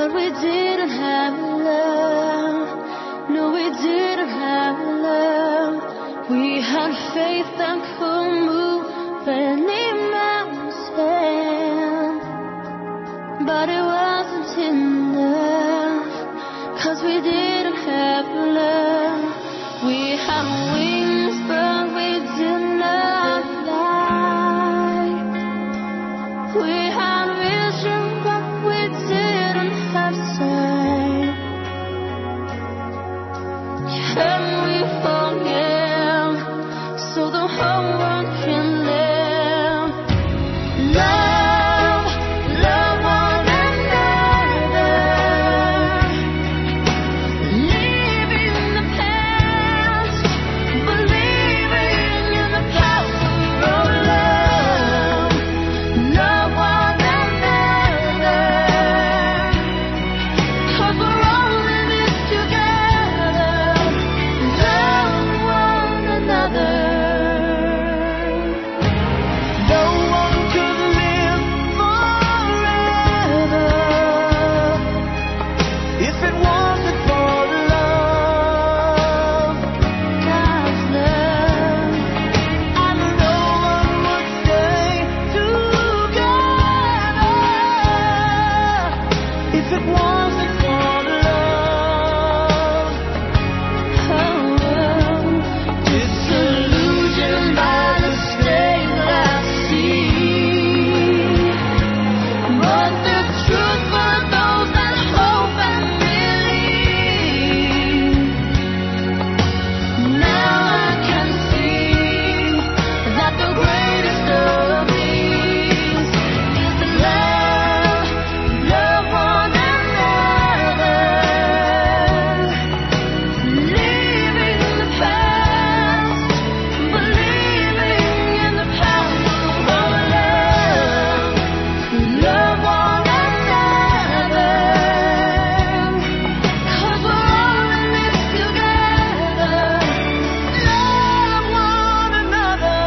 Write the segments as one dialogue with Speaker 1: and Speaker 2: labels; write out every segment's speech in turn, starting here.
Speaker 1: But we didn't have love. No, we didn't have love. We had faith that could move any mountain. But it wasn't enough, 'cause we didn't have love. We had wings, but we did not fly. We had vision, but we didn't have sight. Can we forgive so the whole world can live? Love, love one another. Leaving the past, believing in the power of love. Love one another, 'cause we're all in this together. Love one another. No one could live forever if it wasn't for love. God's love, and no one would stay together if it wasn't for love. Disillusioned by the state I see, but the truth for those that hope and believe. Now I can see that the greatest of these is love, love one another. Leaving the past, believing in the power of love. Love one another, 'cause we're all in this together. Love one another.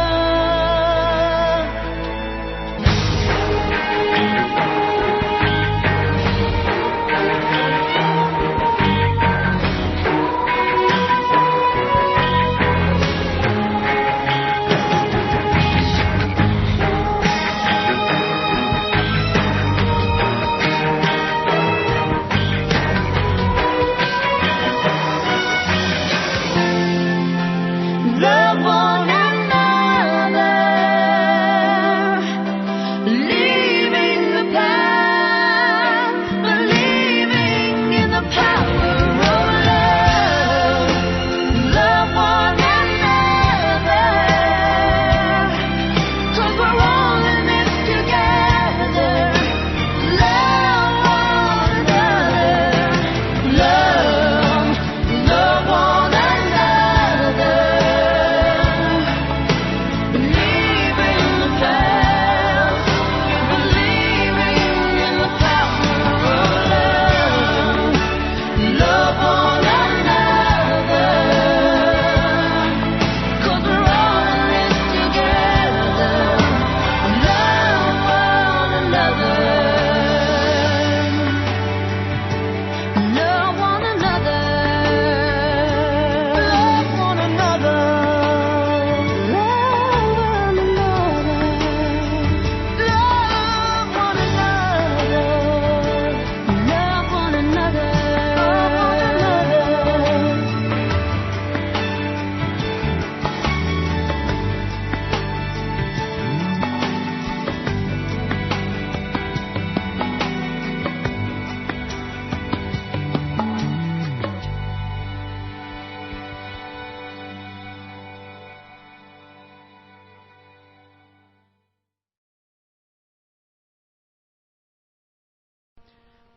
Speaker 1: Love one another, leaving the past, believing in the power of love. Love one another, 'cause we're all in this together. Love one another. Love, love one another. Leaving the past, believing in the power of love. Love one another, 'cause we're all in this together. Love one another. Love one another. Love one another. Love one another. Love one another. Love one another.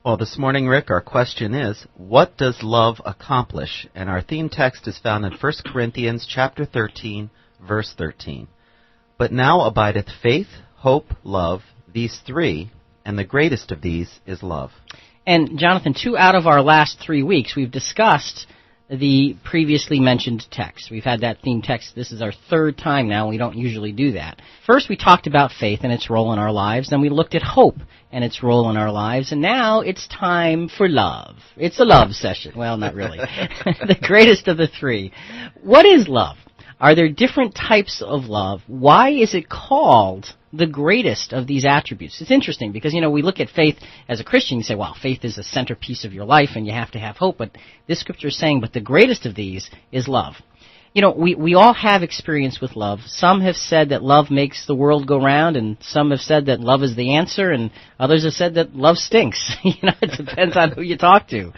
Speaker 2: Well, this morning, Rick, our question is, what does love accomplish? And our theme text is found in 1 Corinthians chapter 13, verse 13. But now abideth faith, hope, love, these three, and the greatest of these is love.
Speaker 3: And, Jonathan, 2 out of our last 3 weeks, we've discussed the previously mentioned text. We've had that theme text. This is our third time now. We don't usually do that. First, we talked about faith and its role in our lives. Then we looked at hope and its role in our lives. And now it's time for love. It's a love session. Well, not really. The greatest of the three. What is love? Are there different types of love? Why is it called the greatest of these attributes? It's interesting because, we look at faith as a Christian, you say, well, faith is a centerpiece of your life and you have to have hope. But this scripture is saying, but the greatest of these is love. We all have experience with love. Some have said that love makes the world go round, and some have said that love is the answer, and others have said that love stinks. It depends on who you talk to.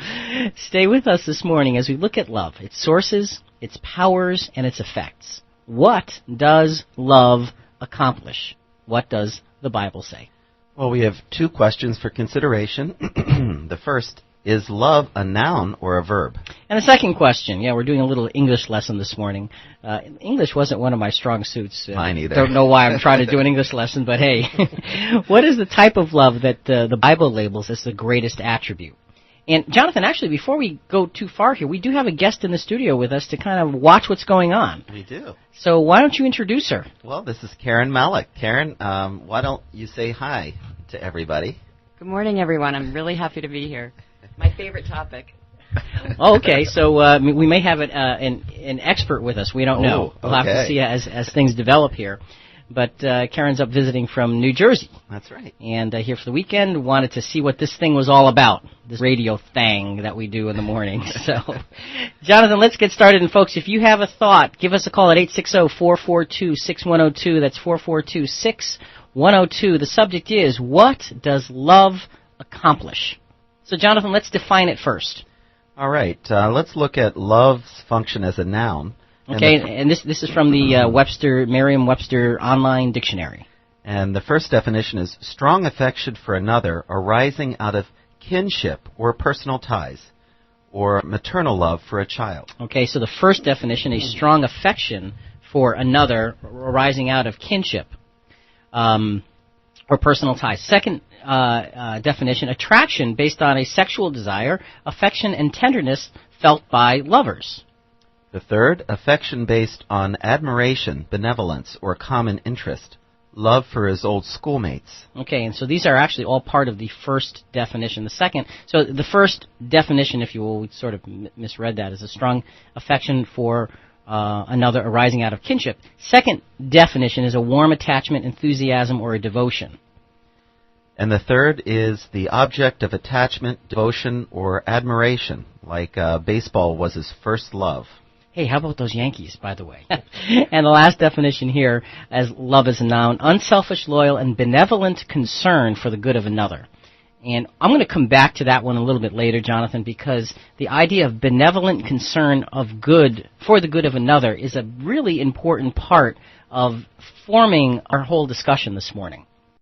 Speaker 3: Stay with us this morning as we look at love, its sources, its powers, and its effects. What does love accomplish? What does the Bible say?
Speaker 2: Well, we have two questions for consideration. The first, is love a noun or a verb?
Speaker 3: And the second question, we're doing a little English lesson this morning. English wasn't one of my strong suits.
Speaker 2: Mine either.
Speaker 3: Don't know why I'm trying to do an English lesson, but hey. What is the type of love that the Bible labels as the greatest attribute? And Jonathan, actually, before we go too far here, we do have a guest in the studio with us to kind of watch what's going on.
Speaker 2: We do.
Speaker 3: So why don't you introduce her?
Speaker 2: Well, this is Karen Malik. Karen, why don't you say hi to everybody?
Speaker 4: Good morning, everyone. I'm really happy to be here. My favorite topic.
Speaker 3: Oh, okay, so we may have an expert with us. We don't know. We'll have to see as things develop here. But Karen's up visiting from New Jersey.
Speaker 2: That's right.
Speaker 3: And here for the weekend, wanted to see what this thing was all about, this radio thing that we do in the morning. So, Jonathan, let's get started. And, folks, if you have a thought, give us a call at 860-442-6102. That's 442-6102. The subject is, what does love accomplish? So, Jonathan, let's define it first.
Speaker 2: All right. Let's look at love's function as a noun.
Speaker 3: Okay, and this is from the Merriam-Webster Online Dictionary.
Speaker 2: And the first definition is strong affection for another arising out of kinship or personal ties, or maternal love for a child.
Speaker 3: Okay, so the first definition, a strong affection for another arising out of kinship or personal ties. Second definition, attraction based on a sexual desire, affection, and tenderness felt by lovers.
Speaker 2: The third, affection based on admiration, benevolence, or common interest, love for his old schoolmates.
Speaker 3: Okay, and so these are actually all part of the first definition. So the first definition, if you will, we sort of misread that, is a strong affection for another arising out of kinship. Second definition is a warm attachment, enthusiasm, or a devotion.
Speaker 2: And the third is the object of attachment, devotion, or admiration, like baseball was his first love.
Speaker 3: Hey, how about those Yankees, by the way? And the last definition here, as love as a noun, unselfish, loyal, and benevolent concern for the good of another. And I'm going to come back to that one a little bit later, Jonathan, because the idea of benevolent concern of good for the good of another is a really important part of forming our whole discussion this morning.